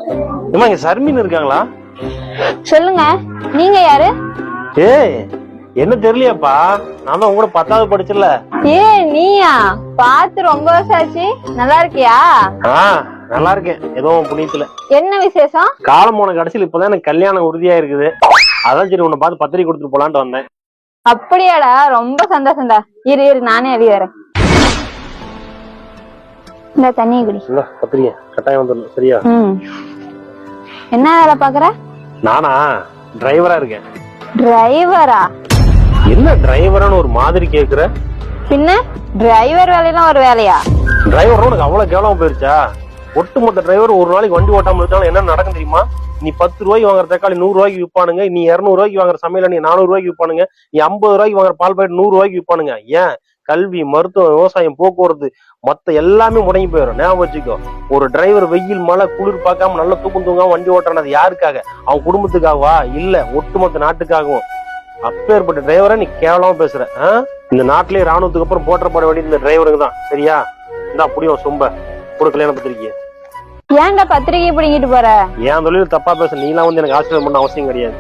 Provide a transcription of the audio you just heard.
இங்க சர்மின் இருக்காங்களா? சொல்லுங்க, நீங்க யாரு? ஏய், என்ன தெரியலையாப்பா? நான் தான் உங்களோட 10வது படிச்சல. நீயா? பார்த்து ரொம்ப வருஷம் ஆச்சு. நல்லா இருக்கியா? நல்லா இருக்கேன், ஏதோ புண்ணியத்துல. என்ன விசேஷம்? காலம் போன கடைசியில் இப்பதான் எனக்கு கல்யாணம் உறுதியா இருக்குது. அதான் சரி உன்னை பார்த்து பத்திரிக்கை கொடுத்துட்டு போலான்ட்டு வந்தேன். அப்படியாடா, ரொம்ப சந்தோஷம்டா. இரு நானே அடி வரேன். இந்த தண்ணியை குடி. பத்திரிக்கை கட்டாயம் வந்துடணும், சரியா? என்ன வேலை பாக்குற? நானா டிரைவரா இருக்கேன். டிரைவரா? என்ன டிரைவரான்னு ஒரு மாதிரி கேக்குற? பின்ன டிரைவர் வேலையெல்லாம் ஒரு வேலையா? டிரைவர் உனக்கு அவ்வளவு கேவலமா போயிருச்சா? ஒட்டுமொத்த டிரைவர் ஒரு நாளைக்கு வண்டி ஓட்டாம இருந்தாலும் என்ன நடக்கும் தெரியுமா? நீ 10 ரூபாய்க்கு வாங்குற தக்காளி 100 ரூபாய்க்கு விற்பானுங்க. நீ 200 ரூபாய்க்கு வாங்குற சமையல நீ 400 ரூபாய்க்கு விற்பானுங்க. நீ 50 ரூபாய்க்கு வாங்குற பால் பாக்கெட் 100 ரூபாய்க்கு விற்பானுங்க. ஏன்? கல்வி, மருத்துவம், விவசாயம், போக்குவரத்து மத்த எல்லாமே முடங்கி போயிடும். ஞாபகம் வச்சுக்கோ. ஒரு டிரைவர் வெயில் மழை குளிர் பார்க்காம நல்ல தூக்கம் தூங்காம வண்டி ஓட்டுறது யாருக்காக? அவன் குடும்பத்துக்காகவா? இல்ல, ஒட்டுமொத்த நாட்டுக்காகவும். அப்பேற்பட்ட டிரைவரை நீ கேவலமா பேசுற. இந்த நாட்டிலேயே ராணுவத்துக்கு அப்புறம் போற்றப்பட வேண்டியது இந்த டிரைவருங்க தான், சரியா? இந்தா புடியும் சொம்ப கூட கல்யாண பத்திரிக்கை. ஏன்டா பத்திரிக்கை பிடிங்கிட்டு போற? என் தொழில் தப்பா பேச நீலாம் வந்து எனக்கு ஆசீர்வாதம் பண்ண அவசியம் கிடையாது.